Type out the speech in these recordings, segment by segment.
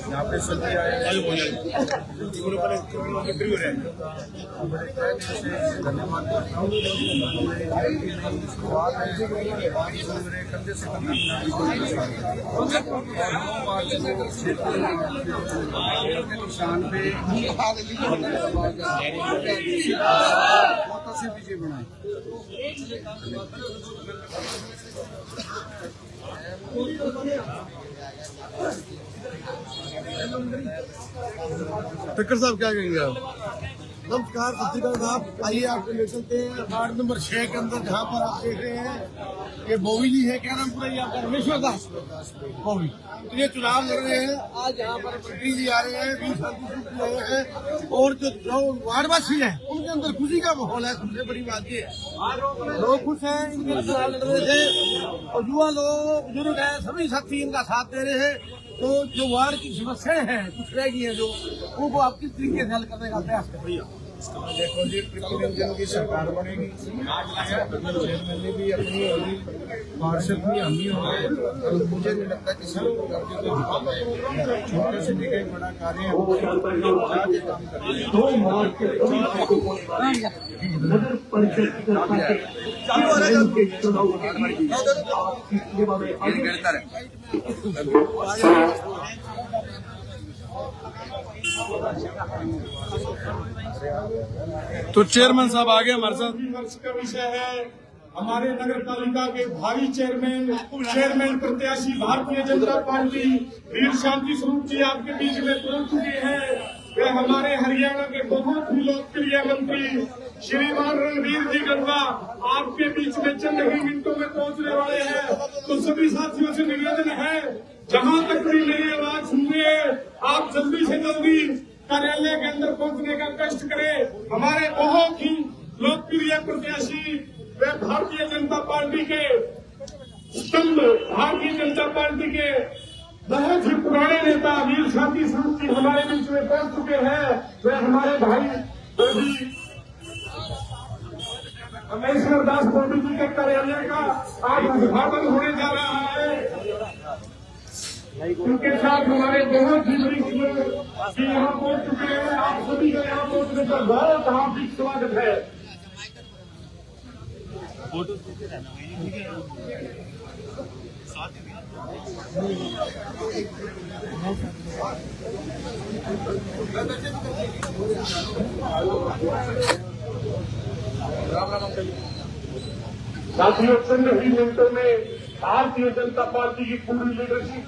यहाँ पे सभी आए धन्यवाद करता हूँ। कंधे से निशान पे से विजय बनाए। ठक्कर साहब क्या कहेंगे आप? नमस्कार, सत्याकाल साहब, आइए आपको ले चलते हैं वार्ड नंबर 6 के अंदर, जहाँ पर आप देख रहे हैं कि बोवी जी है, क्या नाम पूरा ये आपका? रमेश्वर दास बोवी। तो ये चुनाव लड़ रहे हैं। आज यहाँ पर मंत्री जी आ रहे हैं, वीर शांति सूची आए हैं, और जो वार्डवासी है उनके अंदर खुशी का माहौल है। सबसे बड़ी बात ये है, लोग खुश हैं, इनके चुनाव लड़ रहे थे, और युवा लोग, बुजुर्ग हैं, सभी साथी इनका साथ दे रहे हैं। तो जो वार्ड की समस्याएं हैं कुछ रह गई है, जो उनको आप किस तरीके से हल करने का प्रयास कर रही है? देखो जी, ट्रिपल इंजन की सरकार बनेगी, चेयरमैन ने भी अपनी होगी, पार्षद भी हम ही होंगे, और मुझे नहीं लगता किसी को करके तो छोटे से लेकर बड़ा कार्य काम तो चेयरमैन साहब आ गए हमारे साथ। वर्ष का विषय है हमारे नगर पालिका के भावी चेयरमैन प्रत्याशी भारतीय जनता पार्टी वीर शांति स्वरूप जी आपके बीच में पहुंच चुके हैं। वे हमारे हरियाणा के बहुत ही लोकप्रिय मंत्री श्रीमान रणवीर जी गंगा आपके बीच में चंद ही मिनटों में पहुंचने वाले हैं। तो सभी साथियों से निवेदन है, जहां तक भी मेरी आवाज सुनिए, आप जल्दी से जल्दी कार्यालय के अंदर पहुंचने का कष्ट करें। हमारे बहुत ही लोकप्रिय प्रत्याशी वे भारतीय जनता पार्टी के स्तंभ, भारतीय जनता पार्टी के बहुत ही पुराने नेता वीर शांति स्वरूप जी हमारे बीच में पहुंच चुके हैं। वे हमारे भाई रमेश्वर दास बोबी जी के कार्यालय का आज उद्घाटन होने जा रहा है। उनके साथ हमारे बहुत ही वरिष्ठ लोग भी यहाँ पहुंच चुके हैं। आप सभी का यहाँ पहुंचने का बहुत हार्दिक स्वागत है। साथियों, चंद ही मिनटों में भारतीय जनता पार्टी की पूरी लीडरशिप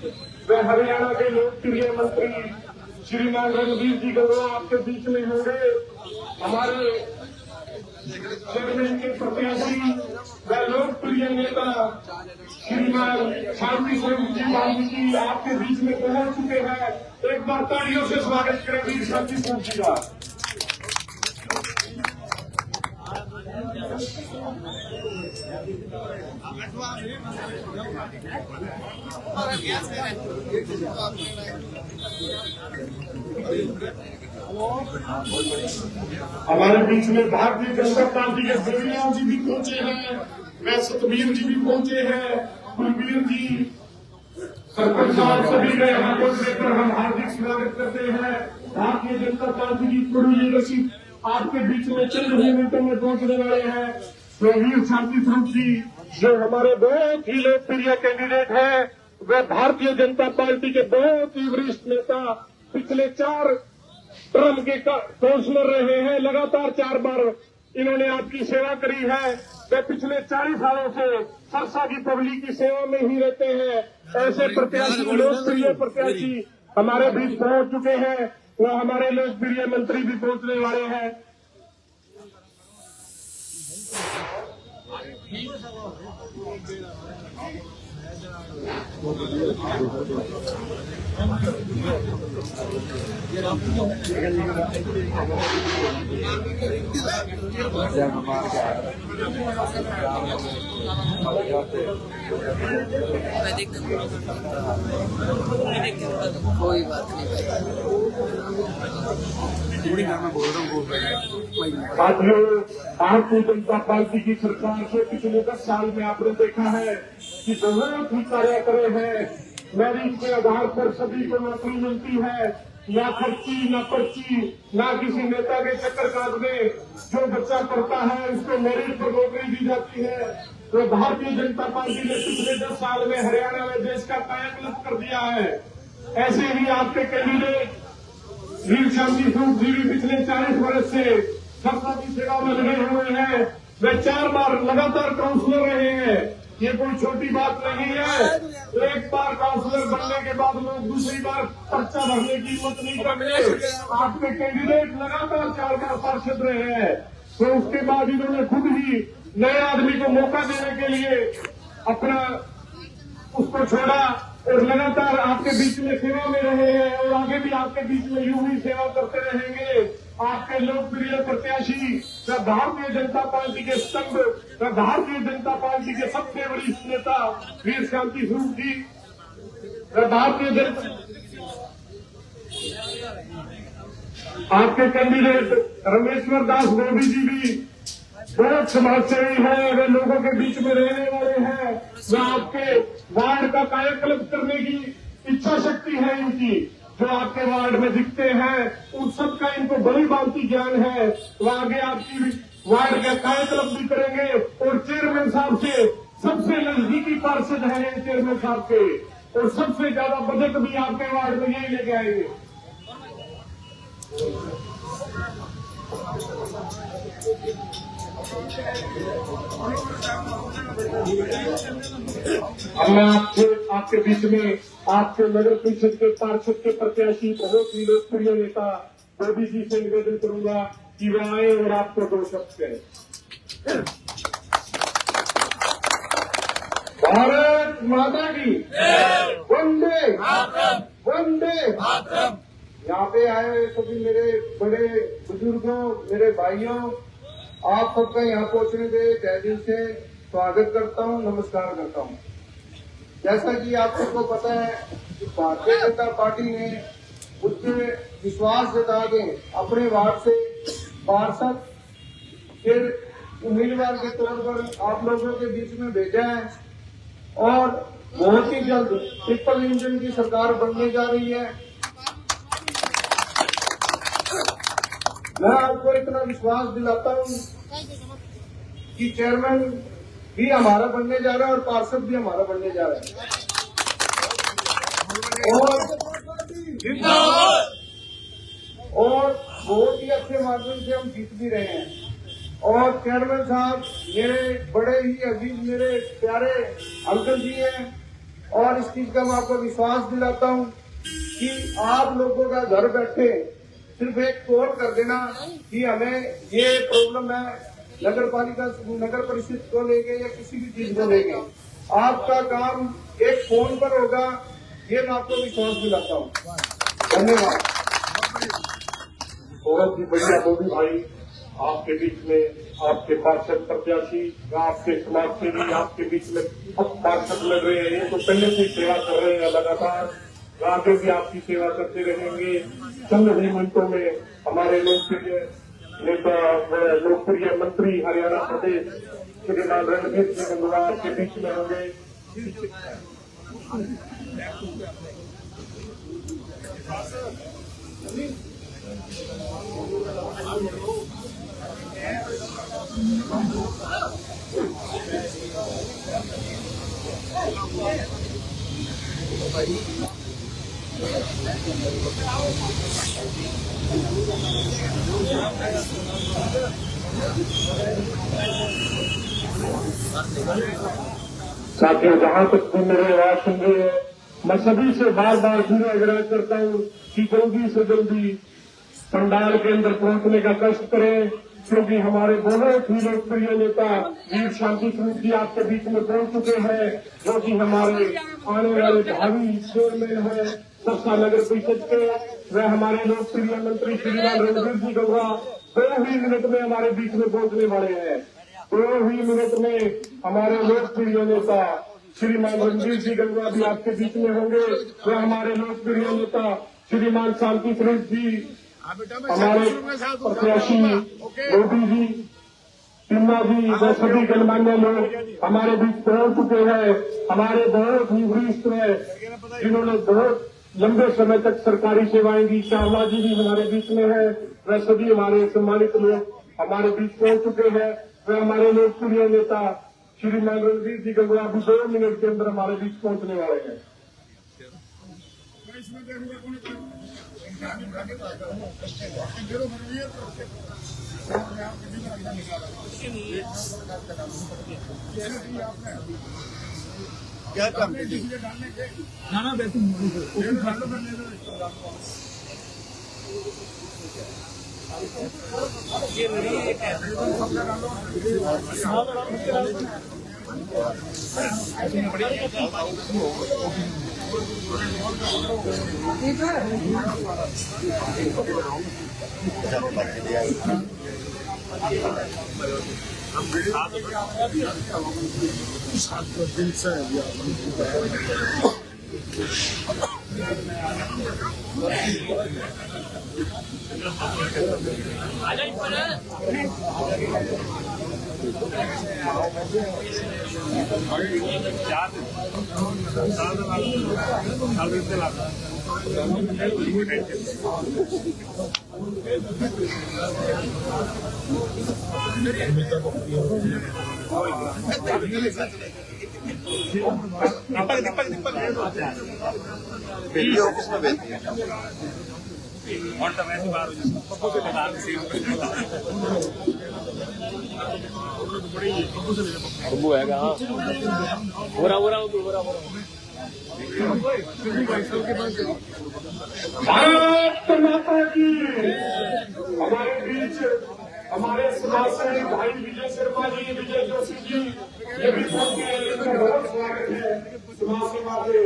वे हरियाणा के लोकप्रिय मंत्री श्रीमान रणवीर जी गंगा आपके बीच में होंगे। हमारे चेयरमैन के प्रत्याशी व लोकप्रिय नेता श्रीमान शांति स्वरूप जी वाल्मीकि आपके बीच में पहुंच चुके हैं। एक बार तालियों से स्वागत करें वीर शांति स्वरूप जी का। हमारे बीच में भारतीय जनता पार्टी के देवियाल जी भी पहुंचे हैं, मैं सतवीर जी भी पहुंचे हैं, कुलवीर जी, सरपंच साहब सभी गए हाथों देकर हम हार्दिक स्वागत करते हैं। भारतीय जनता पार्टी की पूरी लीडरशिप आपके बीच में चंद ही मिनटों में पहुंचने वाले हैं। तो वीर शांति स्वरूप जी जो हमारे बहुत ही लोकप्रिय कैंडिडेट है, वे भारतीय जनता पार्टी के बहुत ही वरिष्ठ नेता, पिछले 4 टर्म के काउंसलर रहे हैं, लगातार 4 बार इन्होंने आपकी सेवा करी है। वे पिछले 40 सालों से सरसा की पब्लिक की सेवा में ही रहते हैं। ऐसे प्रत्याशी, लोकप्रिय प्रत्याशी हमारे बीच पहुंच चुके हैं, वो हमारे लोकप्रिय मंत्री भी पहुंचने वाले हैं। कोई बात नहीं साथियों, भारतीय जनता पार्टी की सरकार से पिछले 10 साल में आपने देखा है कि बहुत ही कार्य करे हैं। मेरिट के आधार पर सभी को नौकरी मिलती है, ना खर्ची, ना पर्ची, ना किसी नेता के चक्कर काटने। जो बच्चा पढ़ता है उसको मेरिट पर नौकरी दी जाती है। तो भारतीय जनता पार्टी ने पिछले 10 साल में हरियाणा में देश का कायाकल्प कर दिया है। ऐसे ही आपके कैंडिडेट वीर शांति स्वरूप जी भी पिछले 40 वर्ष से सरसा की सेवा में लगे हुए हैं। वे 4 बार लगातार काउंसलर रहे हैं। ये कोई छोटी बात नहीं है। एक बार काउंसलर बनने के बाद लोग दूसरी बार पर्चा भरने की हिम्मत नहीं करते। आपके कैंडिडेट लगातार 4 बार पार्षद रहे हैं, तो उसके बाद इन्होंने खुद ही नए आदमी को मौका देने के लिए अपना उसको छोड़ा और लगातार आपके बीच में सेवा में रहे हैं और आगे भी आपके बीच में यूं ही सेवा करते रहेंगे। आपके लोकप्रिय प्रत्याशी, भारतीय जनता पार्टी के स्तंभ, भारतीय जनता पार्टी के सबसे वरिष्ठ नेता वीर शांति स्वरूप जी, भारतीय जनता आपके कैंडिडेट रमेश्वर दास गोभी जी भी बहुत समाजसेवी है। वे लोगों के बीच में रहने वाले हैं। वे आपके वार्ड का कायाकल्प करने की इच्छा शक्ति है इनकी, जो आपके वार्ड में दिखते हैं उन सबका इनको बड़ी भांति ज्ञान है। वो आगे आपकी वार्ड का कायाकल्प भी करेंगे और चेयरमैन साहब से सबसे नजदीकी पार्षद है चेयरमैन साहब के, और सबसे ज्यादा बजट भी आपके वार्ड में यही लेके आएंगे। मैं आपके बीच में आपके नगर परिषद के पार्षद के प्रत्याशी, बहुत ही लोकप्रिय नेता मोदी जी से निवेदन करूंगा कि वे आए और आपको 2 शब्द कहें। भारत माता की वंदे वंदे। यहाँ पे आए हुए सभी मेरे बड़े बुजुर्गों, मेरे भाइयों, आप सबका यहाँ पहुंचने के तहे दिल से स्वागत करता हूँ, नमस्कार करता हूँ। जैसा कि आप सबको पता है कि भारतीय जनता पार्टी ने मुझसे विश्वास जता के अपने वार्ड से पार्षद फिर उम्मीदवार के तौर पर आप लोगों के बीच में भेजा है और बहुत ही जल्द ट्रिपल इंजन की सरकार बनने जा रही है। मैं आपको इतना विश्वास दिलाता हूँ कि चेयरमैन भी हमारा बनने जा रहा है और पार्षद भी हमारा बनने जा रहा है और बहुत ही अच्छे माध्यम से हम जीत भी रहे हैं। और चेयरमैन साहब मेरे बड़े ही अजीज, मेरे प्यारे अंकल जी हैं और इस चीज का मैं आपको विश्वास दिलाता हूँ कि आप लोगों का घर बैठे सिर्फ एक कॉल कर देना कि हमें ये प्रॉब्लम है नगर पालिका, नगर परिषद को लेके या किसी भी चीज को लेके, आपका काम एक फोन पर होगा। ये मैं आपको विश्वास दिलाता हूँ। धन्यवाद। बहुत ही बढ़िया मोदी भाई, आपके बीच में आपके पार्षद प्रत्याशी, आपके समाज सेवी आपके बीच में अब पार्षद लड़ रहे हैं। ये तो पहले से सेवा कर रहे हैं लगातार, आगे भी आपकी सेवा करते रहेंगे। चंद ही मिनटों में हमारे लोकप्रिय नेता व लोकप्रिय मंत्री हरियाणा प्रदेश श्रीमान रणधीर सिंह गंगवार के बीच में होंगे। साथियों, जहां तक भी मेरी आवाज सुन रही है, मैं सभी से बार बार फिर आग्रह करता हूं कि जल्दी से जल्दी पंडाल के अंदर पहुंचने का कष्ट करें, क्योंकि हमारे बहुत ही लोकप्रिय नेता वीर शांति स्वरूप जी आपके बीच में पहुंच चुके हैं, जो कि हमारे आने वाले भावी चेयरमैन है सरसा नगर परिषद के। वह हमारे लोकप्रिय मंत्री श्रीमान रणवीर जी गौड़ा 2 ही मिनट में हमारे बीच में पहुंचने वाले हैं। 2 ही मिनट में हमारे लोकप्रिय नेता श्रीमान रणवीर जी गौड़ा भी आपके बीच में होंगे। वह हमारे लोकप्रिय नेता श्रीमान शांति स्वरूप जी, हमारे प्रत्याशी मोदी जी, टिम्मा जी, व सभी गणमान्य लोग हमारे बीच पहुंच चुके हैं। हमारे बहुत ही वरिष्ठ हैं, जिन्होंने बहुत लंबे समय तक सरकारी सेवाएं दी। चावला जी भी हमारे बीच में है। वह सभी हमारे सम्मानित लोग हमारे बीच पहुंच चुके हैं। वह हमारे लोकप्रिय नेता श्रीमान रणवीर जी गंगवा अभी 2 मिनट के अंदर हमारे बीच पहुंचने वाले हैं। क्या काम ना वैसे दिन से भारत माता की। हमारे बीच हमारे समाज सेवी भाई विजय शर्मा जी, विजय जोशी जी, ये भी बहुत स्वागत है समाज सेवा के।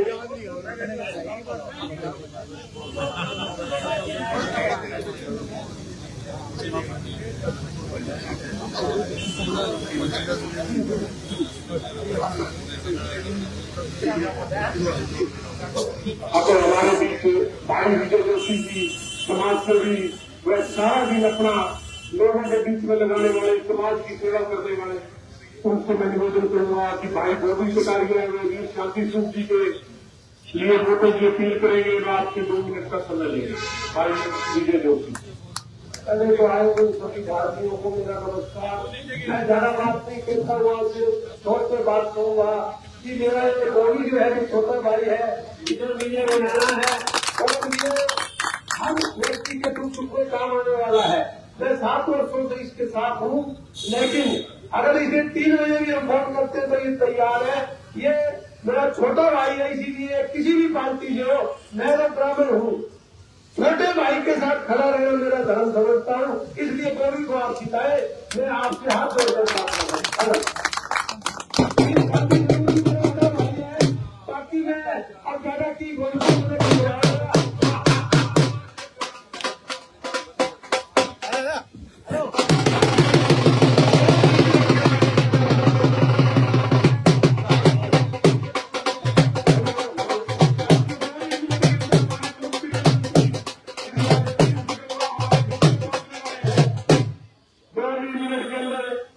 अब हमारे बीच भाई विजय जोशी जी, समाज सेवी, वह सारा दिन अपना लोगों के बीच में लगाने वाले, समाज की सेवा करने वाले, उनसे मैं निवेदन करूंगा कि भाई जो भी शिकारी है वे वीर शांति स्वरूप जी के लिए वोटों की अपील करेंगे। मैं आपके 2 मिनट का समय लेंगे। भाई विजय जोशी। पहले तो आए हुए सभी भारतीयों को मेरा नमस्कार। मैं ज्यादा बात नहीं करता हुआ छोड़ कर बात कहूंगा कि मेरा ये गोली जो है छोटा भाई है, इधर मुझे बनाना है और मुझे हर व्यक्ति के दुख सुख में काम आने वाला है। मैं 7 वर्षों से इसके साथ हूँ, लेकिन अगर इसे 3 बजे भी हम फोन करते तो ये तैयार है। ये मेरा छोटा भाई है, इसीलिए किसी भी पार्टी से हो, मैं तो ब्राह्मण हूँ, छोटे भाई के साथ खड़ा रहना मेरा धर्म समझता हूँ। इसलिए गोली को आप सिखाए, मैं आपसे हाथ जोड़कर बात कर रहा बाकी मैं अब ज्यादा की गोली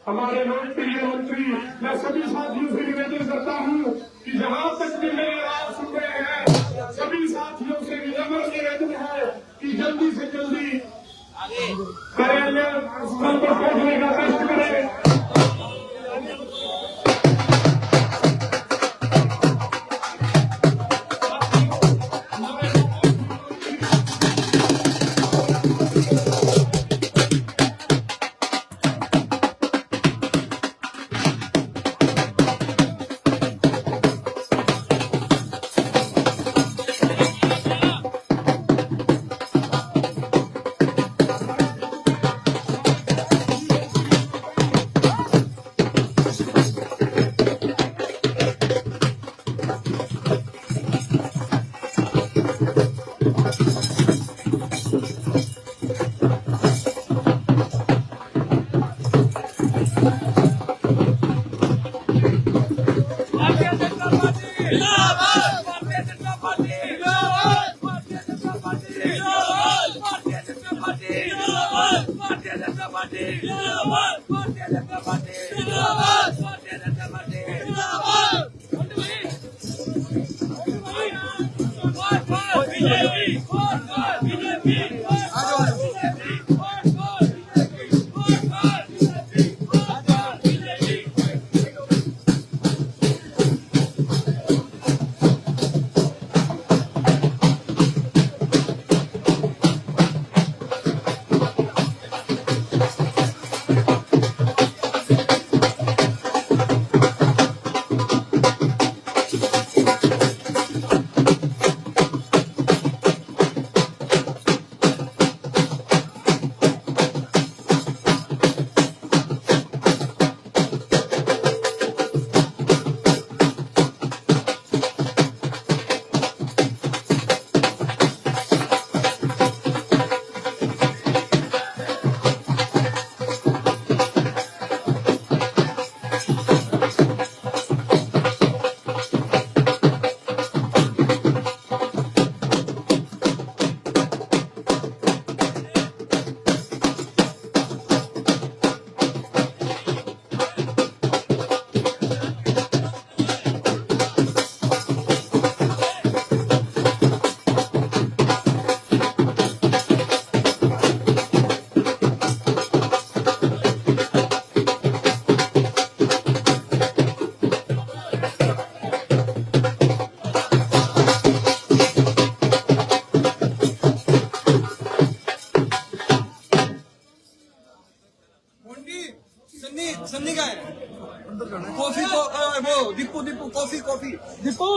हमारे लोकप्रिय मंत्री, मैं सभी साथियों से निवेदन करता हूँ कि जहाँ तक भी मेरी आवाज सुन रहे हैं, सभी साथियों से विनम्र निवेदन है कि जल्दी से जल्दी कार्यालय स्थल पर पहुंचने का कष्ट करें। सन्नी का है कॉफी को वो Deepu Deepu coffee coffee Deepu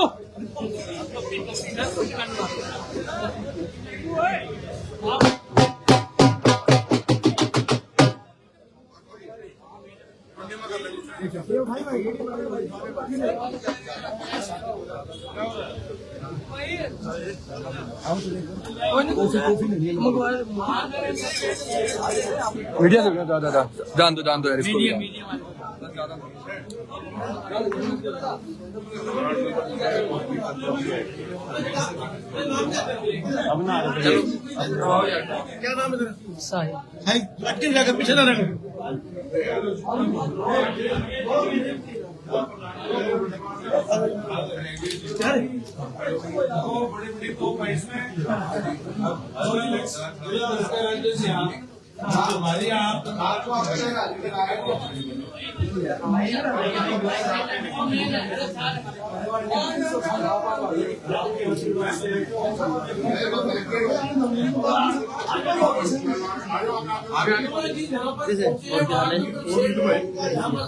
media से जान दो यार इसको क्या नाम है तेरा? साहिल। लटके जाकर पीछे ना रहे। हमारे यहाँ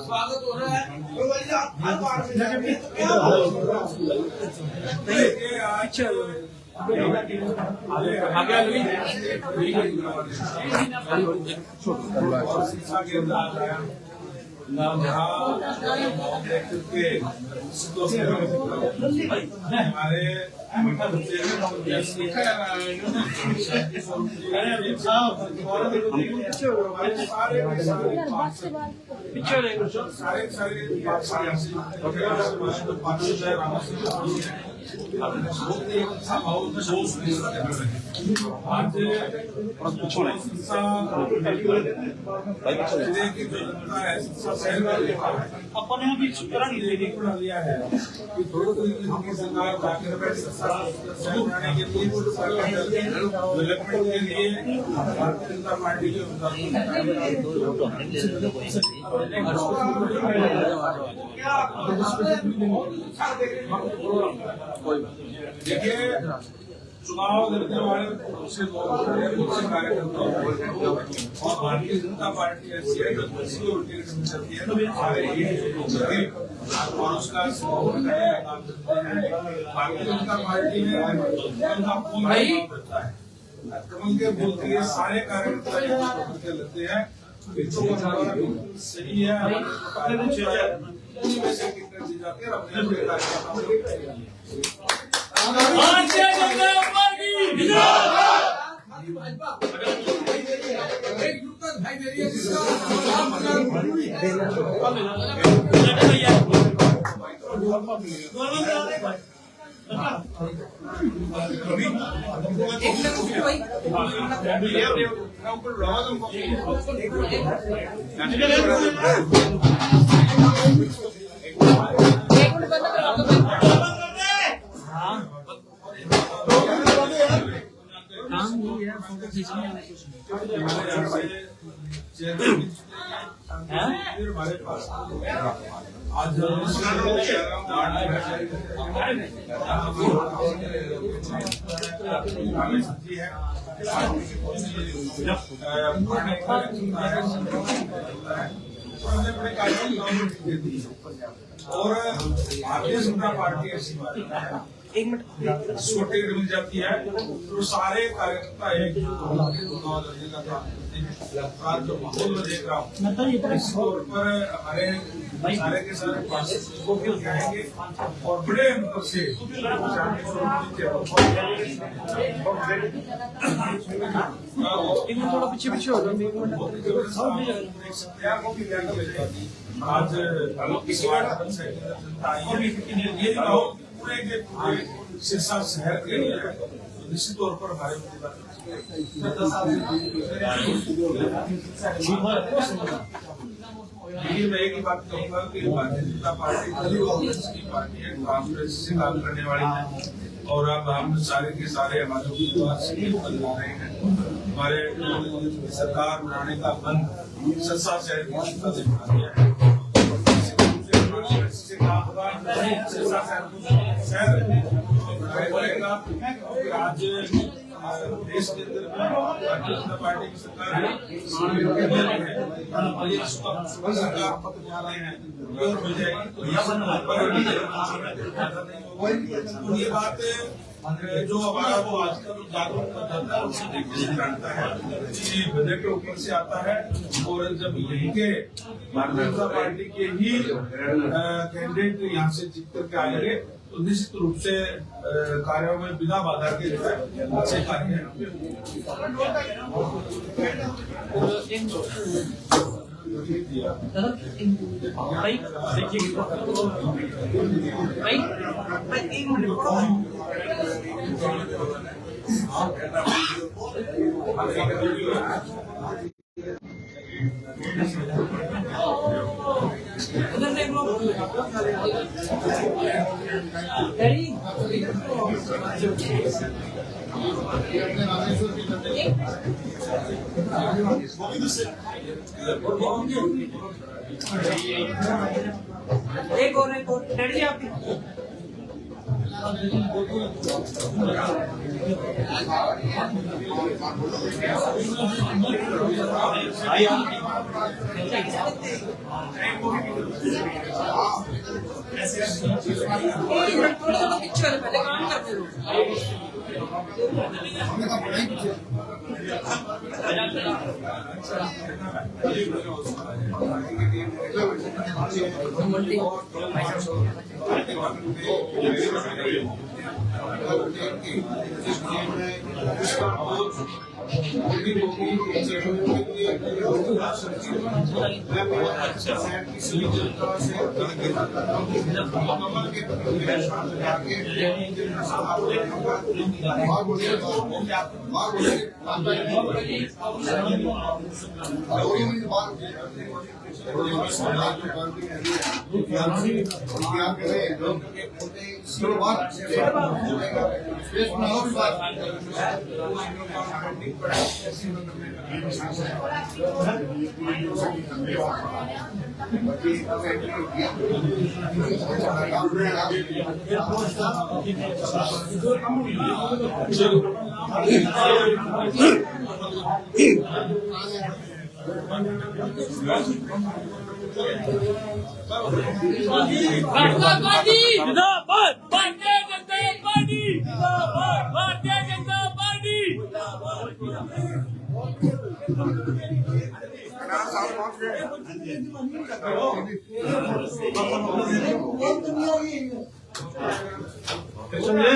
स्वागत हो रहा है अपन यहाँ भी लिया है कि थोड़ा तो सरकार डेवलपमेंट के लिए भारतीय जनता पार्टी के देखिए चुनाव लड़ने वाले बहुत से कार्यकर्ता और भारतीय जनता पार्टी ऐसी है जो और उसका भारतीय जनता पार्टी में कमल के बोल के सारे कार्यकर्ता लेते हैं सही है अपने जाती है अपने भारतीय जनता पार्टी जिंदाबाद। और भारतीय जनता पार्टी ऐसी पार्टी टिकट मिल जाती है तो सारे कार्यकर्ता एक आज जो माहौल में देख रहा हूँ इस तौर पर हमारे सारे के सारे पार्षद को भी जाएंगे और बड़े अंतर से थोड़ा पीछे पीछे हो आज इस बार जनता ये पूरे के पूरे सिरसा शहर के लिए तो निश्चित तौर पर हमारे लेकिन मैं एक ही बात कहूँगा कि भारतीय जनता पार्टी कांग्रेस की पार्टी है, कांग्रेस से काम करने वाली है और अब हम सारे के सारे हमारे उम्मीदवार से बदला रहे हैं। हमारे सरकार बनाने का मन सिरसा शहर की जनता ने बना दिया है। आज देश के अंदर भारतीय जनता पार्टी की सरकार है और ये सरकार पद जा रहे हैं और हो जाएगी तो ये बात जो हमारा वो आज का जागरूक मतदाता है उसे देखने से जानता है कि बजट के ऊपर से आता है और जब यहीं के भारतीय जनता पार्टी के ही कैंडिडेट यहाँ से जीत करके आएंगे तो निश्चित रूप से कार्यों में बिना बाधा के जो है अच्छे कार्य एक और रेडी आप थोड़ा पीछे पहले काम करते रहो। भारतीय जिंदाबाद, भारतीय जनता पार्टी जिंदाबाद, भारतीय जनता पार्टी समझे।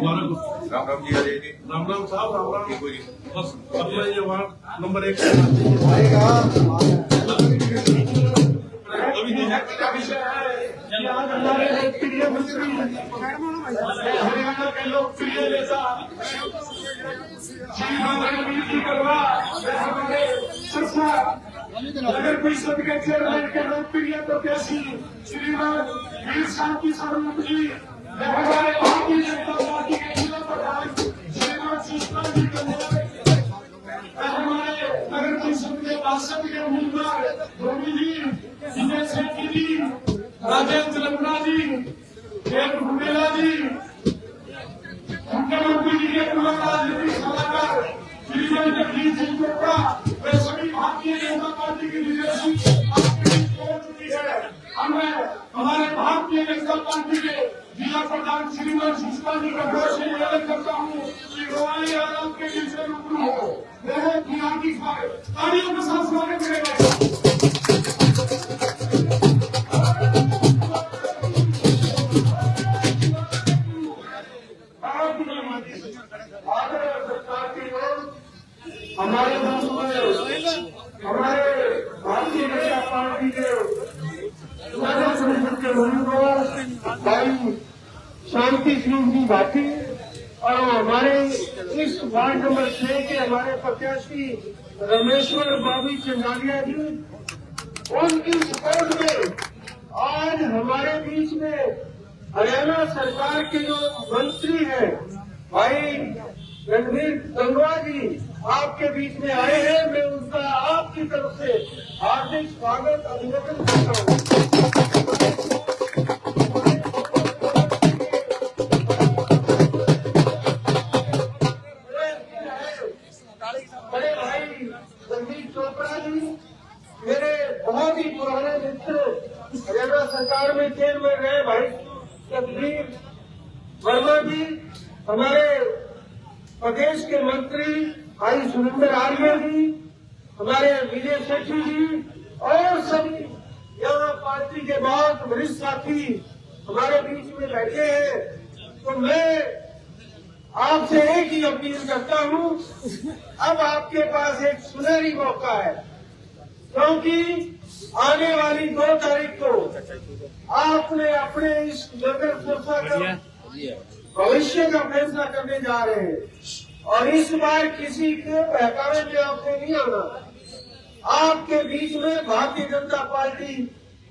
हमारा कुछ राम राम जी अजय जी राम राम साहब राम राम कोई बस अपना ये वार्ड नंबर 1 अभी विषय है कि आज हमारे लोकप्रिय मंत्री हरियाणा के लोकप्रिय नेता श्री रणवीर जी करवा हमारे सिरसा नगर परिषद के चेयरमैन के लोकप्रिय प्रत्याशी श्रीमान वीर शांति स्वरूप जी, हमारे भारतीय जनता पार्टी के जिला प्रधान श्रीमान सुषमा जी कन्या, हमारे नगर परिषद के पार्षद के उम्मीदवार धोनी जी, विजय सेठी जी, राजेंद्र लंबड़ा जी, देव बुंदेला जी, मुख्यमंत्री जी के पूर्व राजनीतिक सलाहकार श्रीमान जगदीश सिंह चोपड़ा वे सभी भारतीय जनता पार्टी की लीडरशिप आपके बीच पहुंच चुकी है। हमारे भारतीय जनता पार्टी के जिला प्रधान श्रीमान सुषमा जी का गौर से निवेदन करता हूँ कि रोहानी आराम के बीच में रूबरू हो, वो बुनियादी तालियों के साथ स्वागत करेंगे। हमारे देश में हमारे भारतीय जनता पार्टी के नगर परिषद के उम्मीदवार भाई शांति स्वरूप जी भाटी और हमारे इस वार्ड नंबर 6 के हमारे प्रत्याशी रमेश्वर बाबी चंदालिया जी, उनकी सपोर्ट में आज हमारे बीच में हरियाणा सरकार के जो मंत्री हैं भाई रणवीर गंगवा जी आपके बीच में आए हैं। मैं उनका आपकी तरफ से हार्दिक स्वागत अभिनंदन करता हूँ। बड़े भाई जगदीश चोपड़ा जी मेरे बहुत ही पुराने मित्र, हरियाणा सरकार में चेयरमैन रहे भाई जगदीश वर्मा जी, हमारे प्रदेश के मंत्री भाई सुरेंद्र आर्य जी, हमारे विजय सेठी जी और सभी यहाँ पार्टी के बहुत वरिष्ठ साथी हमारे बीच में बैठे हैं। तो मैं आपसे एक ही अपील करता हूँ, अब आपके पास एक सुनहरी मौका है, क्योंकि आने वाली 2 तारीख को आपने अपने इस नगर सिरसा का भविष्य का फैसला करने जा रहे हैं और इस बार किसी के बहकावे में आपने नहीं आना। आपके बीच में भारतीय जनता पार्टी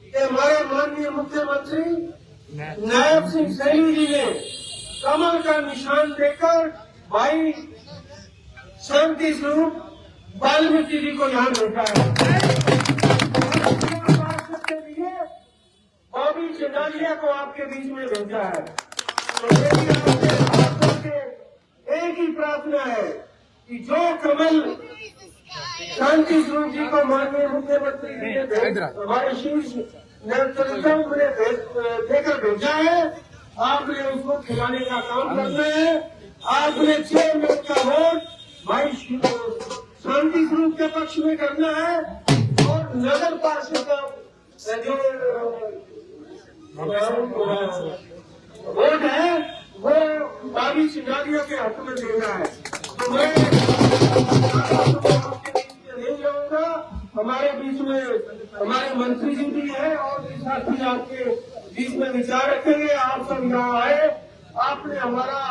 के हमारे माननीय मुख्यमंत्री नायब सिंह सैनी जी ने कमल का निशान देकर भाई शांति स्वरूप वाल्मीकि जी को यहाँ भेजा है। के लिए बॉबी चंदालिया को आपके बीच में भेजा है। तो मेरी आपसे एक ही प्रार्थना है कि जो कमल शांति स्वरूप जी को माननीय मुख्यमंत्री जी ने हमारे शीर्ष नेतृत्व में देकर भेजा है, आपने उसको खिलाने का काम करना है। आपने 6 मिनट का वोट भाई शांति स्वरूप के पक्ष में करना है और नगर पार्षद का जो वोट है वो बाबी सिंघानिया के हक में देना है। तो मैं नहीं जाऊंगा, हमारे बीच में हमारे मंत्री जी भी है और साथी आपके बीच में विचार रखेंगे। आप सब यहाँ आए, आपने हमारा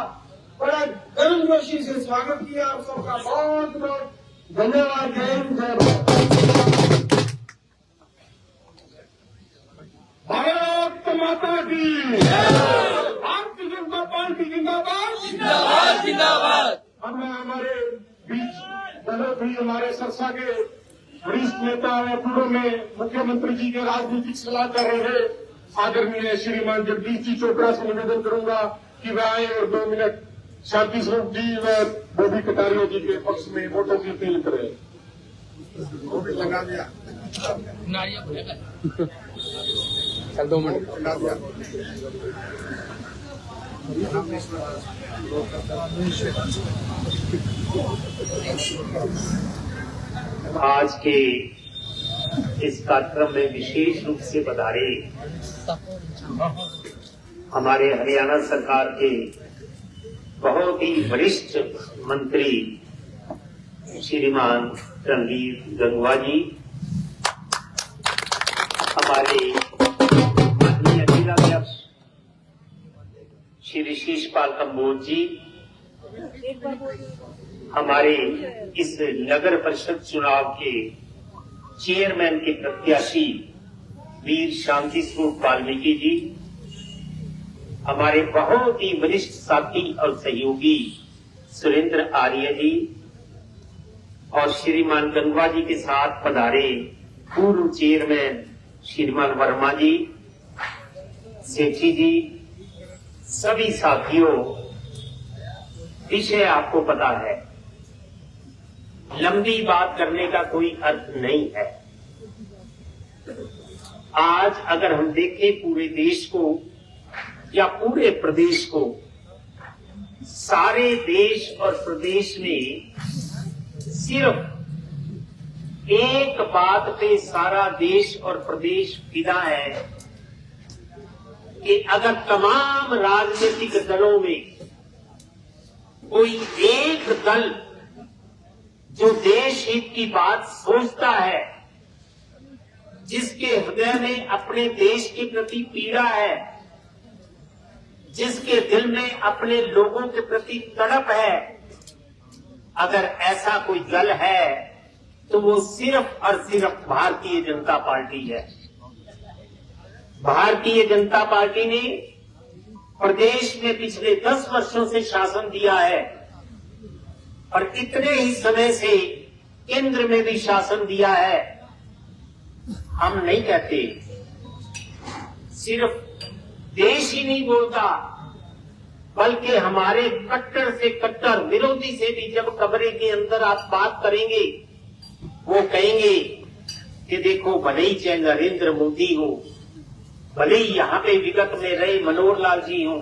बड़ा गर्मजोशी से स्वागत किया, आप सबका बहुत बहुत धन्यवाद। जय हिंद, जय भारत माता की, भारतीय जनता पार्टी जिंदाबाद जिंदाबाद जिंदाबाद। हमें हमारे बीच बहुत ही हमारे सिरसा के वरिष्ठ नेता है, पूर्व में मुख्यमंत्री जी के राजनीतिक सलाहकार रहे आदरणीय श्रीमान जगदीश जी चोपड़ा से निवेदन करूंगा कि वह आए और 2 मिनट शांति स्वरूप जी व बॉबी कटारिया जी के पक्ष में वोटों की अपील करें। लगा दिया चल 2 मिनट लगा दिया। आज के इस कार्यक्रम में विशेष रूप से पधारे हमारे हरियाणा सरकार के बहुत ही वरिष्ठ मंत्री श्रीमान रणवीर गंगवा जी, हमारे माननीय जिलाध्यक्ष श्री शीशपाल कंबोज जी, हमारे इस नगर परिषद चुनाव के चेयरमैन के प्रत्याशी वीर शांति स्वरूप वाल्मीकि जी, हमारे बहुत ही वरिष्ठ साथी और सहयोगी सुरेंद्र आर्य जी और श्रीमान गंगवा जी के साथ पधारे पूर्व चेयरमैन श्रीमान वर्मा जी, सेठी जी, सभी साथियों, विषय आपको पता है, लंबी बात करने का कोई अर्थ नहीं है। आज अगर हम देखें पूरे देश को या पूरे प्रदेश को, सारे देश और प्रदेश में सिर्फ एक बात पे सारा देश और प्रदेश फिदा है कि अगर तमाम राजनीतिक दलों में कोई एक दल जो देश हित की बात सोचता है, जिसके हृदय में अपने देश के प्रति पीड़ा है, जिसके दिल में अपने लोगों के प्रति तड़प है, अगर ऐसा कोई दल है तो वो सिर्फ और सिर्फ भारतीय जनता पार्टी है। भारतीय जनता पार्टी ने प्रदेश में पिछले 10 वर्षों से शासन दिया है और इतने ही समय से केंद्र में भी शासन दिया है। हम नहीं कहते, सिर्फ देश ही नहीं बोलता, बल्कि हमारे कट्टर से कट्टर विरोधी से भी जब कमरे के अंदर आप बात करेंगे, वो कहेंगे कि देखो, भले ही चाहे नरेंद्र मोदी हो, भले ही यहाँ पे विगत में रहे मनोहर लाल जी हो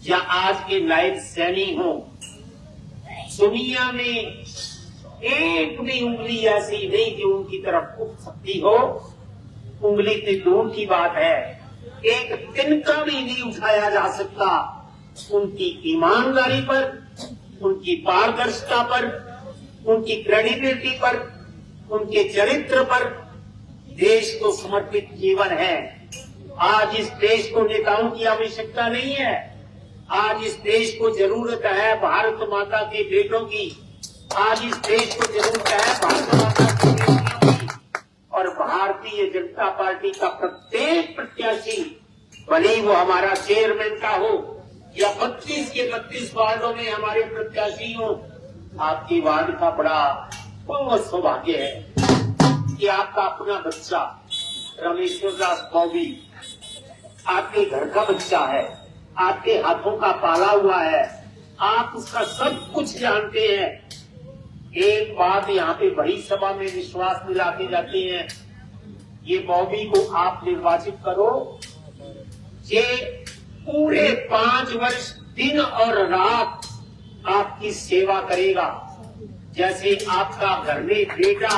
या आज के नायब सैनी हो, दुनिया में एक भी उंगली ऐसी नहीं जो उनकी तरफ उठ सकती हो। उंगली की दूर की बात है, एक तिनका भी नहीं उठाया जा सकता उनकी ईमानदारी पर, उनकी पारदर्शिता पर, उनकी क्रेडिबिलिटी पर, उनके चरित्र पर। देश को समर्पित जीवन है। आज इस देश को नेताओं की आवश्यकता नहीं है, आज इस देश को जरूरत है भारत माता के बेटों की, आज इस देश को जरूरत है भारत माता की बेटियों की। और भारतीय जनता पार्टी का प्रत्येक प्रत्याशी, भले ही वो हमारा चेयरमैन का हो या 32 के 32 वार्डों में हमारे प्रत्याशी हो, आपकी वार्ड का बड़ा बहुत सौभाग्य है कि आपका अपना बच्चा रामेश्वर दास बॉबी आपके घर का बच्चा है, आपके हाथों का पाला हुआ है, आप उसका सब कुछ जानते हैं। एक बात यहाँ पे बड़ी सभा में विश्वास दिला के जाते हैं, ये बॉबी को आप निर्वाचित करो, ये पूरे 5 वर्ष दिन और रात आपकी सेवा करेगा। जैसे आपका घर में बेटा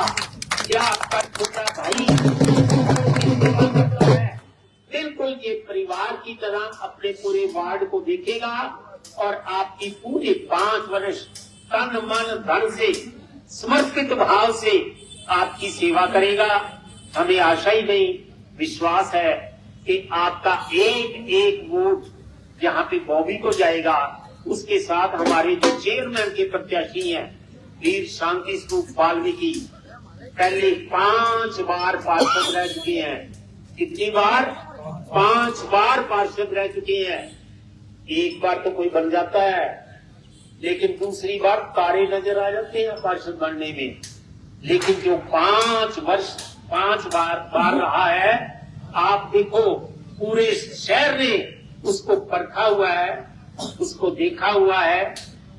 या आपका छोटा भाई करता है, बिल्कुल ये परिवार की तरह अपने पूरे वार्ड को देखेगा और आपकी पूरे 5 वर्ष तन मन धन से समर्पित भाव से आपकी सेवा करेगा। हमें आशा ही नहीं, विश्वास है कि आपका एक एक वोट जहाँ पे बॉबी को जाएगा, उसके साथ हमारे जो चेयरमैन के प्रत्याशी हैं वीर शांति स्वरूप वाल्मीकि, पहले 5 बार पार्षद रह चुके हैं। कितनी बार? 5 बार पार्षद रह चुके हैं। एक बार तो कोई बन जाता है, लेकिन दूसरी बार तारे नजर आ जाते हैं पार्षद बनने में। लेकिन जो 5 बार रहा है, आप देखो पूरे शहर ने उसको परखा हुआ है, उसको देखा हुआ है,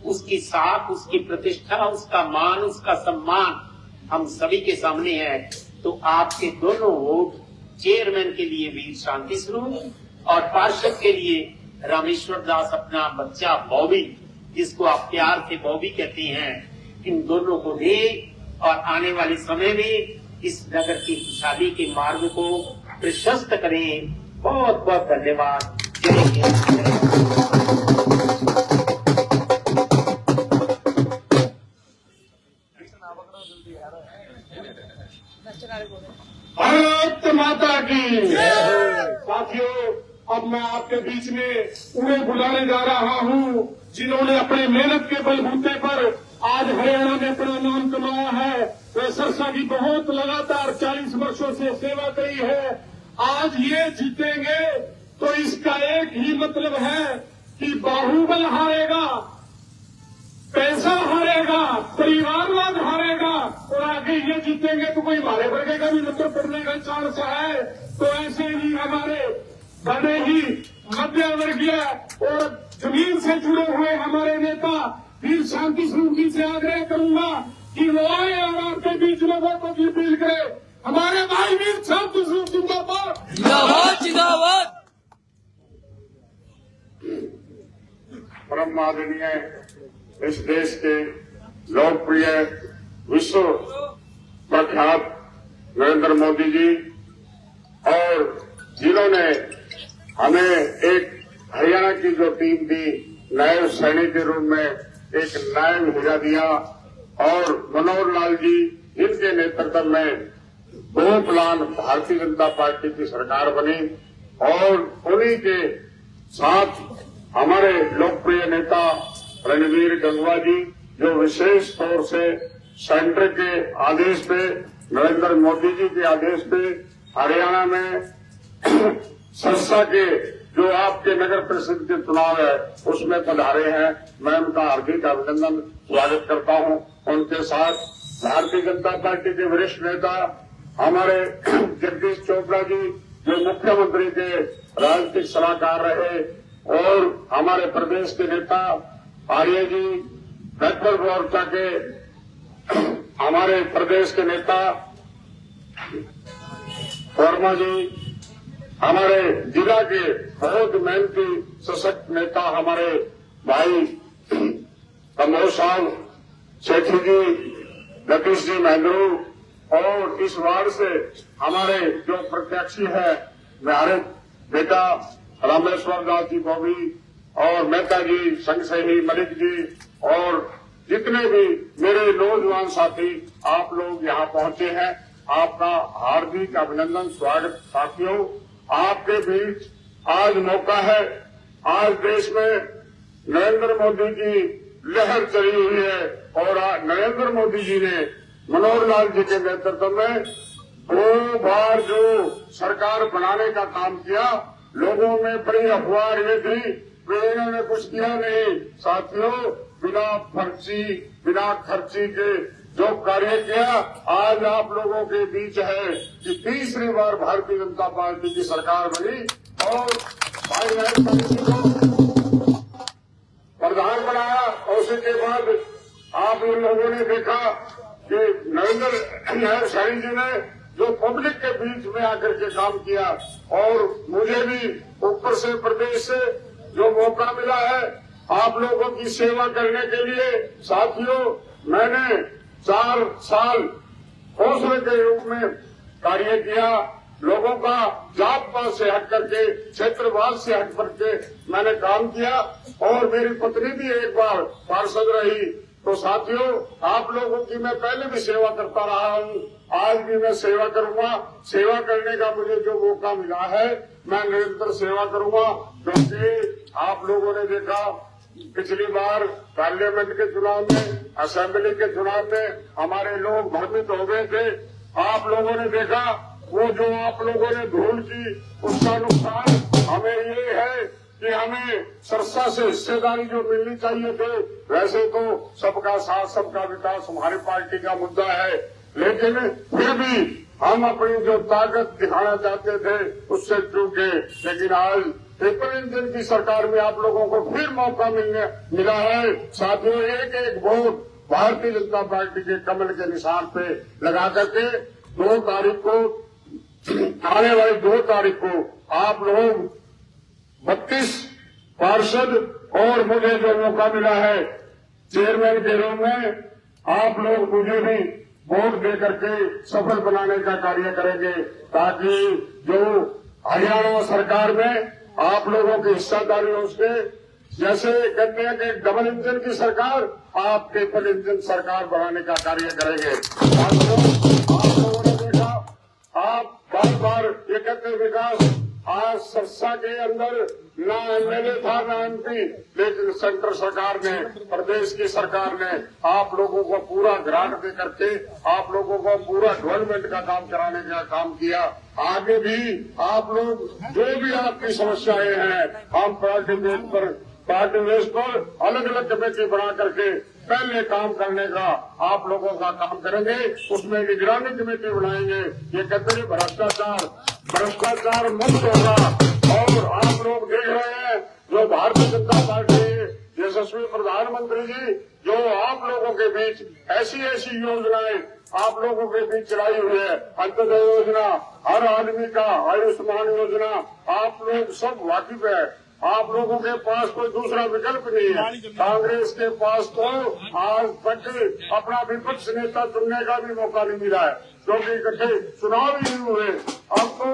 उसकी साख, उसकी प्रतिष्ठा, उसका मान, उसका सम्मान हम सभी के सामने है। तो आपके दोनों वोट चेयरमैन के लिए वीर शांति स्वरूप और पार्षद के लिए रामेश्वर दास अपना बच्चा बॉबी, जिसको आप प्यार से बॉबी कहते हैं, इन दोनों को दे और आने वाले समय में इस नगर की खुशहाली के मार्ग को प्रशस्त करें। बहुत बहुत धन्यवाद। जय हिंद। साथियों, अब मैं आपके बीच में उन्हें बुलाने जा रहा हूं जिन्होंने अपने मेहनत के बलबूते पर आज हरियाणा में अपना नाम कमाया है। वे सरसा की बहुत लगातार 40 वर्षों से सेवा करी है। आज ये जीतेंगे तो इसका एक ही मतलब है कि बाहुबल हारेगा, पैसा हारेगा, परिवारवाद हारेगा, और आगे ये जीतेंगे तो कोई मारे वर्गे का भी मतलब पड़ने का चांस है। तो ऐसे ही हमारे बड़े ही मध्य वर्गीय और जमीन से जुड़े हुए हमारे नेता वीर शांति स्वरूप जी से आग्रह करूंगा कि वो आए और आपके बीच लोगों को भी अपील करें। हमारे भाई वीर शांति स्वरूप जिंदाबाद, जिंदाबाद जिंदाबाद। परम आदरणीय इस देश के लोकप्रिय विश्व प्रख्यात नरेंद्र मोदी जी, और जिन्होंने हमें एक हरियाणा की जो टीम दी, नायब सैनिक के रूप में एक नायब हीरा दिया, और मनोहर लाल जी जिनके नेतृत्व में 2 प्लान भारतीय जनता पार्टी की सरकार बनी, और उन्हीं के साथ हमारे लोकप्रिय नेता रणवीर गंगवा जी, जो विशेष तौर से सेंटर के आदेश पे, नरेंद्र मोदी जी के आदेश पे हरियाणा में सरसा के जो आपके नगर परिषद के चुनाव है उसमें पधारे हैं। मैं उनका हार्दिक अभिनंदन स्वागत करता हूं। उनके साथ भारतीय जनता पार्टी के वरिष्ठ नेता हमारे जगदीश चोपड़ा जी, जो मुख्यमंत्री के राजनीतिक सलाहकार रहे, और हमारे प्रदेश के नेता आर्य जी, बैकवर्ड मोर्चा के हमारे प्रदेश के नेता वर्मा जी, हमारे जिला के बहुत मेहनती सशक्त नेता हमारे भाई कमोर साहब, सेठी जी, लतीश जी महेंद्रू, और इस वार्ड से हमारे जो प्रत्याशी है हमारे बेटा रामेश्वर दास जी बॉबी, और मेहता जी, संग सही मलिक जी, और जितने भी मेरे नौजवान साथी आप लोग यहाँ पहुंचे हैं, आपका हार्दिक अभिनंदन स्वागत। साथियों, आपके बीच आज मौका है। आज देश में नरेंद्र मोदी की लहर चली हुई है, और आज नरेंद्र मोदी जी ने मनोहर लाल जी के नेतृत्व में 2 बार जो सरकार बनाने का काम किया, लोगों में बड़ी अफवाह ये थी वे इन्होंने कुछ किया नहीं। साथियों, बिना खर्ची के जो कार्य किया, आज आप लोगों के बीच है कि तीसरी बार भारतीय जनता पार्टी की सरकार बनी, और भाई नरेंद्र को प्रधान बनाया, और उसी के बाद आप इन लोगों ने देखा कि नरेंद्र शाही जी ने जो पब्लिक के बीच में आकर के काम किया, और मुझे भी ऊपर से प्रदेश से जो मौका मिला है आप लोगों की सेवा करने के लिए। साथियों, मैंने 4 साल हौसले के रूप में कार्य किया, लोगों का जात पात से हट करके, क्षेत्रवाद से हट करके मैंने काम किया, और मेरी पत्नी भी एक बार पार्षद रही। तो साथियों, आप लोगों की मैं पहले भी सेवा करता रहा हूँ, आज भी मैं सेवा करूंगा। सेवा करने का मुझे जो मौका मिला है मैं निरंतर सेवा करूंगा, क्योंकि आप लोगों ने देखा पिछली बार पार्लियामेंट के चुनाव में, असेंबली के चुनाव में हमारे लोग भ्रमित हो गए थे। आप लोगों ने देखा वो जो आप लोगों ने धूल की, उसका नुकसान हमें ये है कि हमें सरसा से हिस्सेदारी जो मिलनी चाहिए थे। वैसे तो सबका साथ सबका विकास हमारी पार्टी का मुद्दा है, लेकिन फिर भी हम अपनी जो ताकत दिखाना चाहते थे उससे चूके। लेकिन आज ट्रिपल इंजन की सरकार में आप लोगों को फिर मौका मिला है। साथियों, एक वोट भारतीय जनता पार्टी के कमल के निशान पे लगा करके 2 तारीख को, आने वाली 2 तारीख को आप लोग 32 पार्षद और मुझे जो मौका मिला है चेयरमैन के रूप में, आप लोग मुझे भी वोट दे करके सफल बनाने का कार्य करेंगे, ताकि जो हरियाणा सरकार में आप लोगों की हिस्सेदारी हो सके। जैसे कहते हैं कि डबल इंजन की सरकार, आप ट्रिपल इंजन सरकार बनाने का कार्य करेंगे। आप लोगों ने देखा आप बार बार ये कहते विकास, आज सरसा के अंदर ना एमएलए था ना एमपी, लेकिन सेंटर सरकार ने, प्रदेश की सरकार ने आप लोगों को पूरा ग्रांट दे करके आप लोगों को पूरा डेवलपमेंट का काम कराने का काम किया। आगे भी आप लोग जो भी आपकी समस्याएं हैं, हम पार्टी बेस पर अलग अलग कमेटी बना करके पहले काम करने का आप लोगों का काम करेंगे, उसमें निगरानी कमेटी बनाएंगे। ये कहते हैं भ्रष्टाचार मुक्त होगा। और आप लोग देख रहे हैं जो भारतीय जनता पार्टी यशस्वी प्रधानमंत्री जी जो आप लोगों के बीच ऐसी योजनाएं आप लोगों के बीच चलाई हुई है, अंत्योदय योजना, हर आदमी का आयुष्मान योजना, आप लोग सब वाकिफ है। आप लोगों के पास कोई दूसरा विकल्प नहीं है। कांग्रेस के पास तो आज तक अपना विपक्ष नेता चुनने का भी मौका नहीं मिला है, क्योंकि इकट्ठे चुनाव ही नहीं हुए। अब तो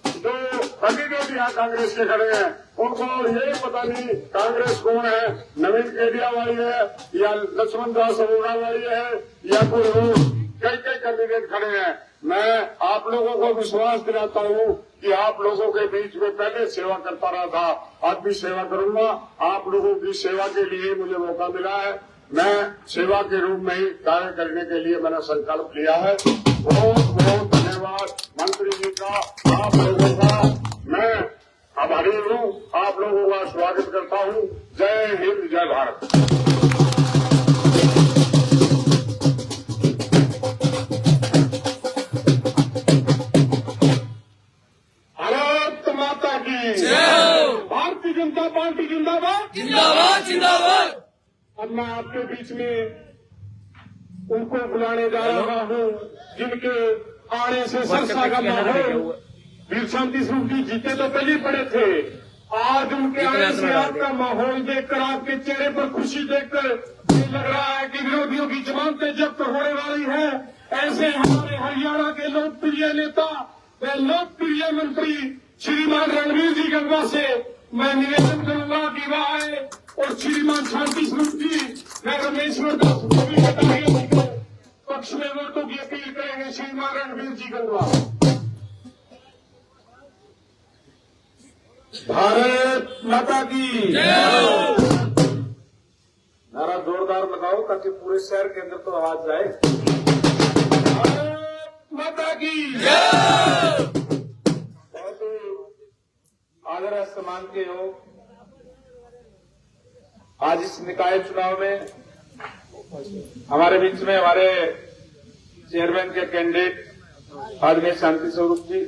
जो कैंडिडेट यहाँ कांग्रेस के खड़े हैं उनको ये पता नहीं कांग्रेस कौन है, नवीन केडियावाई है या लक्ष्मण दास अरोड़ावाई है या कोई और, कई कैंडिडेट खड़े हैं। मैं आप लोगों को विश्वास दिलाता हूँ कि आप लोगों के बीच में पहले सेवा करता रहा था, आज भी सेवा करूंगा। आप लोगों की सेवा के लिए मुझे मौका मिला है, मैं सेवा के रूप में ही कार्य करने के लिए मैंने संकल्प लिया है। बहुत बहुत धन्यवाद मंत्री जी का, आप लोगों का मैं आभारी हूँ, आप लोगों का स्वागत करता हूँ। जय हिंद, जय भारत। भारत माता की भारतीय जनता पार्टी जिंदाबाद, जिंदाबाद जिंदाबाद। अब मैं आपके बीच में उनको बुलाने जा रहा हूँ जिनके आने से सरसा का माहौल, वीर शांति स्वरूप जी जीते तो पहले पड़े थे, आज उनके आने से आपका माहौल देखकर, आपके चेहरे पर खुशी देखकर ये लग रहा है कि विरोधियों की जमानतें जब्त होने वाली है। ऐसे हमारे हरियाणा के लोकप्रिय नेता व लोकप्रिय मंत्री श्रीमान रणवीर जी गंगवा से मैं निवेदन करूंगा कि वह आए और श्रीमान शांति स्वरूप जी व रमेश्वर दास के पक्ष में वोटों की अपील करेंगे। श्रीमान रणवीर जी गंगवा। भारत माता की नारा जोरदार लगाओ ताकि पूरे शहर के अंदर तो आवाज जाए। भारत माता की बहुत ही आदर सम्मान के योग आज इस निकाय चुनाव में हमारे बीच में हमारे चेयरमैन के कैंडिडेट आदरणीय शांति स्वरूप जी,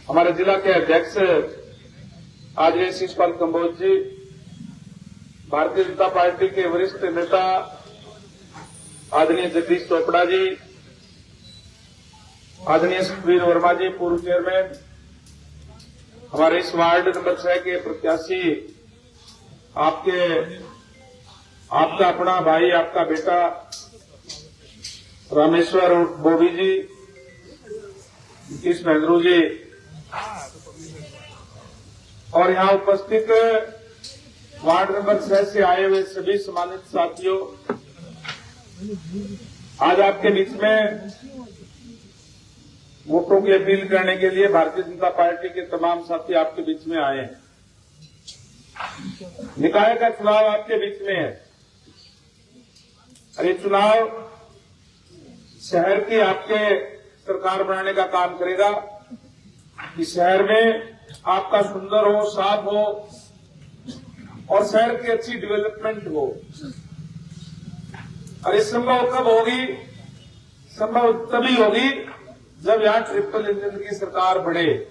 हमारे जिला के अध्यक्ष आदरणीय शिषपाल कंबोज जी, भारतीय जनता पार्टी के वरिष्ठ नेता आदरणीय जगदीश चोपड़ा जी, आदरणीय सुखबीर वर्मा जी पूर्व चेयरमैन, हमारे इस वार्ड नंबर 6 के प्रत्याशी आपका अपना भाई, आपका बेटा रामेश्वर बोबी जी, नीतीश महेंद्रू जी और यहाँ उपस्थित वार्ड नंबर 6 से आए हुए सभी सम्मानित साथियों, आज आपके बीच में वोटों की अपील करने के लिए भारतीय जनता पार्टी के तमाम साथी आपके बीच में आए हैं। निकाय का चुनाव आपके बीच में है और ये चुनाव शहर की आपके सरकार बनाने का काम करेगा कि शहर में आपका सुंदर हो, साफ हो और शहर की अच्छी डेवलपमेंट हो। और ये संभव कब होगी? संभव तभी होगी जब यहाँ ट्रिपल इंजन की सरकार बढ़े,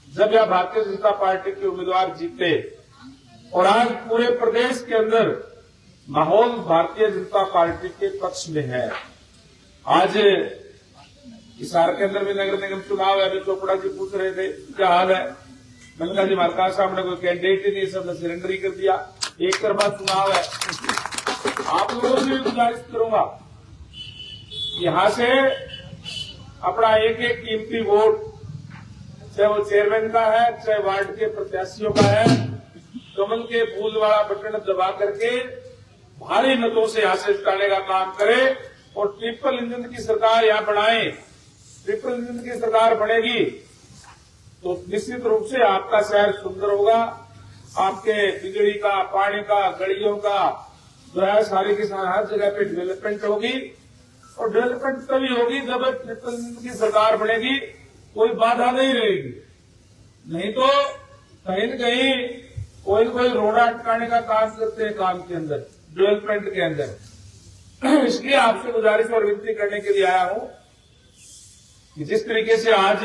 जब यहाँ भारतीय जनता पार्टी के उम्मीदवार जीते। और आज पूरे प्रदेश के अंदर माहौल भारतीय जनता पार्टी के पक्ष में है। आज हिसार के अंदर भी नगर निगम चुनाव है, अभी चोपड़ा जी पूछ रहे थे क्या हाल है, मैंने कहा जी हमारे पास सामने कोई कैंडिडेट ही नहीं, सबने सरेंडर ही कर दिया, एक तरफा चुनाव है। आप लोगों से गुजारिश करूंगा यहां से अपना एक एक कीमती वोट, चाहे वो चेयरमैन का है, चाहे वार्ड के प्रत्याशियों का है, कमल के फूल वाला बटन दबा करके भारी मतों से यहां से जिताने का काम करे और ट्रिपल इंजन की सरकार यहां बनाए। ट्रिपल इंजन की सरकार बनेगी तो निश्चित रूप से आपका शहर सुंदर होगा। आपके बिजली का, पानी का, गलियों का जो है सारी की सारी हर जगह पे डेवलपमेंट होगी। और डेवलपमेंट तभी होगी जब ट्रिपल इंजन की सरकार बनेगी, कोई बाधा नहीं रहेगी। नहीं तो कहीं न कहीं कोई न कोई रोड़ा अटकाने का काम करते हैं काम के अंदर, डेवलपमेंट के अंदर। इसलिए आपसे गुजारिश और विनती करने के लिए आया हूं कि जिस तरीके से आज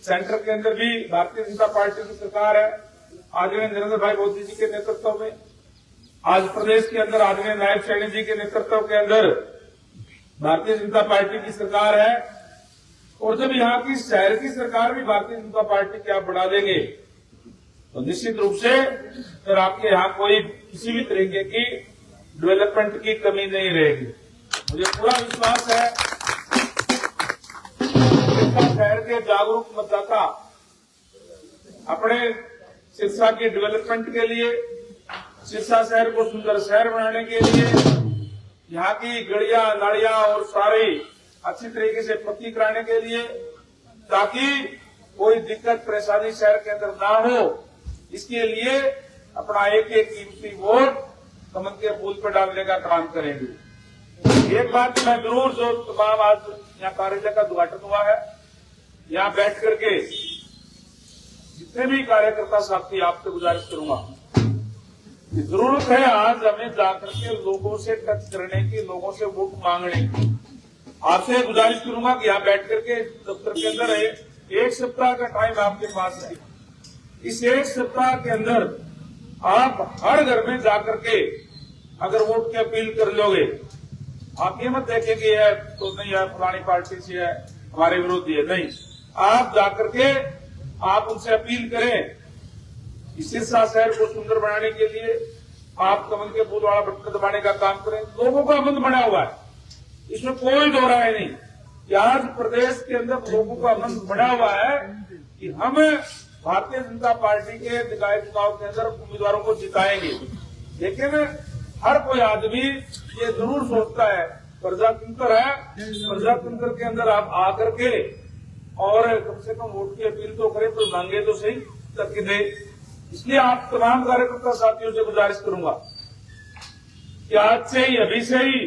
सेंटर के अंदर भी भारतीय जनता पार्टी की सरकार है, आदरणीय नरेंद्र भाई मोदी जी के नेतृत्व में, आज प्रदेश के अंदर आदरणीय नायब सैनी जी के नेतृत्व के अंदर भारतीय जनता पार्टी की सरकार है। और जब यहाँ की शहर की सरकार भी भारतीय जनता पार्टी की आप बढ़ा देंगे तो निश्चित रूप से फिर आपके यहाँ कोई किसी भी तरीके की डेवलपमेंट की कमी नहीं रहेगी। मुझे पूरा विश्वास है शहर के जागरूक मतदाता अपने सिरसा की डेवलपमेंट के लिए, सिरसा शहर को सुंदर शहर बनाने के लिए, यहाँ की गलियां नालियां और सारी अच्छी तरीके से पक्की कराने के लिए, ताकि कोई दिक्कत परेशानी शहर के अंदर ना हो, इसके लिए अपना एक एक कीमती वोट कमल के फूल पर डालने का काम करेंगे। एक बात मैं जरूर, जो तमाम आज यहाँ कार्यालय का उद्घाटन हुआ है, यहाँ बैठ करके जितने भी कार्यकर्ता साथी आपसे गुजारिश करूंगा, जरूरत है आज हमें जाकर के लोगों से टच करने की, लोगों से वोट मांगने की। आपसे गुजारिश करूंगा कि यहाँ बैठ करके दफ्तर के अंदर एक सप्ताह का टाइम आपके पास है। इस एक सप्ताह के अंदर आप हर घर में जाकर के अगर वोट की अपील कर लोगे, आप ये मत देखेंगे है तो नहीं है फलानी पार्टी से है, हमारे विरोधी है, नहीं। आप जाकर के आप उनसे अपील करें कि सिरसा शहर को सुंदर बनाने के लिए आप कमल के फूल वाला बटन दबाने का काम करें। लोगों का मन बना हुआ है, इसमें कोई दो राय नहीं कि आज प्रदेश के अंदर लोगों का मन बना हुआ है कि हम भारतीय जनता पार्टी के निकाय चुनाव के अंदर उम्मीदवारों को जिताएंगे। लेकिन हर कोई आदमी ये जरूर सोचता है प्रजातंत्र है, प्रजातंत्र के अंदर आप आकर के और कम से कम वोट की अपील तो करें, तो मांगे तो सही करके दे। इसलिए आप तमाम कार्यकर्ता साथियों से गुजारिश करूंगा कि आज से ही, अभी से ही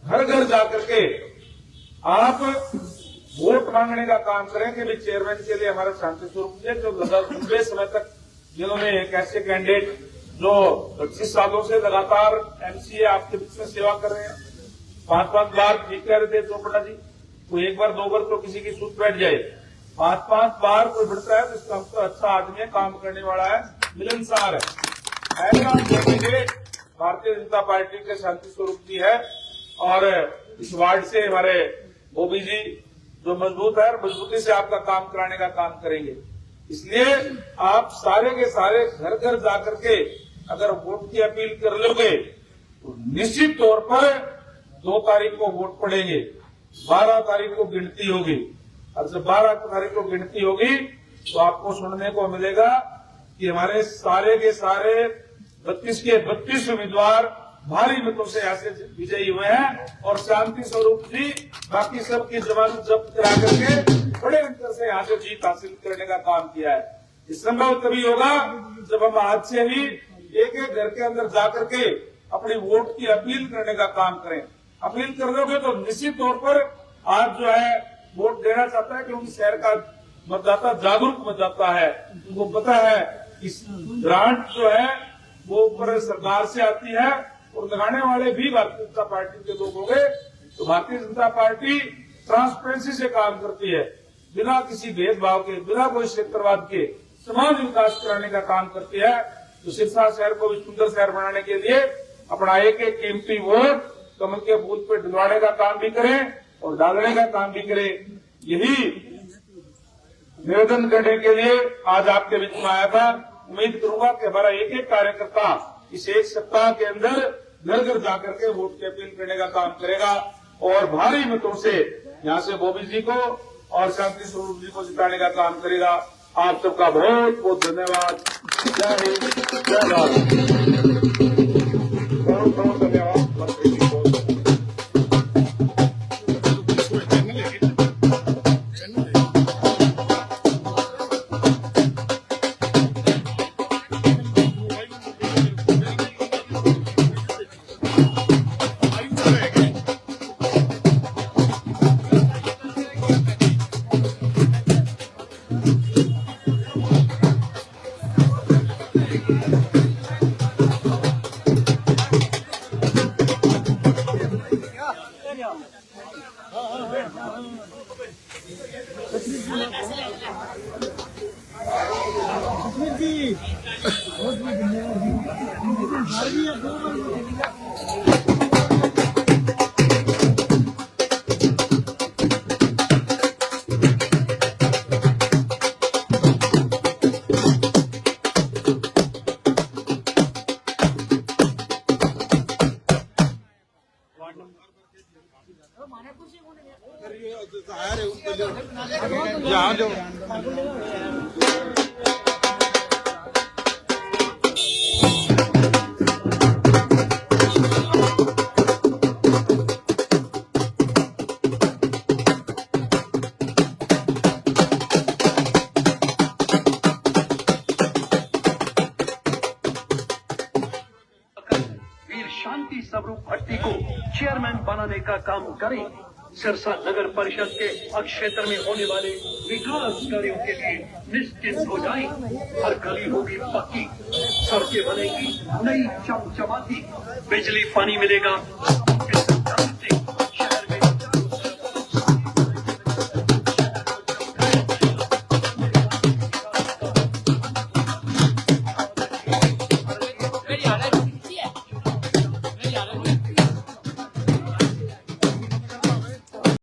घर घर जाकर के आप वोट मांगने का काम करें कि चेयरमैन के लिए हमारा शांति स्वरूप जी जो लंबे समय तक जिन्होंने एक ऐसे कैंडिडेट जो 25 सालों से लगातार एमसीए आपके बीच में सेवा कर रहे हैं, 5-5 बार, ठीक कह रहे थे चोपड़ा जी, कोई एक बार दो बार तो किसी की सूट बैठ जाए, 5-5 बार कोई बढ़ता है तो इसका तो अच्छा आदमी है, काम करने वाला है, मिलनसार है। ऐसा कैंडिडेट भारतीय जनता पार्टी के शांति स्वरूप जी है। और इस वार्ड से हमारे ओबी जी जो मजबूत है, मजबूती से आपका काम कराने का काम करेंगे। इसलिए आप सारे के सारे घर घर जाकर के अगर वोट की अपील कर लोगे तो निश्चित तौर पर 2 तारीख को वोट पड़ेंगे, 12 तारीख को गिनती होगी। और जब 12 तारीख को गिनती होगी तो आपको सुनने को मिलेगा कि हमारे सारे के सारे 32 के 32 उम्मीदवार भारी मतों से यहाँ से विजयी हुए हैं और शांति स्वरूप जी बाकी सबकी जमानत जब्त करा करके बड़े अंतर से यहाँ से जीत हासिल करने का काम किया है। ये संभव तभी होगा जब हम आज से ही एक एक घर के अंदर जाकर के अपनी वोट की अपील करने का काम करें। अपील कर दोगे तो निश्चित तौर पर आज जो है वोट देना चाहता है, क्योंकि शहर का मतदाता जागरूक मतदाता है, उनको पता है कि ग्रांट जो है वो ऊपर सरकार से आती है और लगाने वाले भी भारतीय जनता पार्टी के लोग होंगे। तो भारतीय जनता पार्टी ट्रांसपेरेंसी से काम करती है, बिना किसी भेदभाव के, बिना कोई क्षेत्रवाद के समाज विकास कराने का काम करती है। तो सिरसा शहर को भी सुंदर शहर बनाने के लिए अपना एक एक कीमती वोट कमल के फूल पर डलवाने का काम भी करें और डालने का काम भी करें। यही निवेदन करने के लिए आज आपके बीच में आया था। उम्मीद करूंगा कि हमारा एक एक कार्यकर्ता इस एक सप्ताह के अंदर घर घर जाकर के वोट की अपील करने का काम करेगा और भारी मतों से यहाँ से बोबी जी को और शांति स्वरूप जी को जिताने का काम करेगा। आप सबका बहुत बहुत धन्यवाद। जय हिंद, जय भारत। बहुत बहुत धन्यवाद। वीर शांति स्वरूप भट्टी को चेयरमैन बनाने का काम करें। सिरसा नगर परिषद के क्षेत्र में होने वाले विकास कार्यों के लिए निश्चिंत हो जाएं। हर गली होगी पक्की, सड़कें बनेगी नई चमचमाती, बिजली पानी मिलेगा।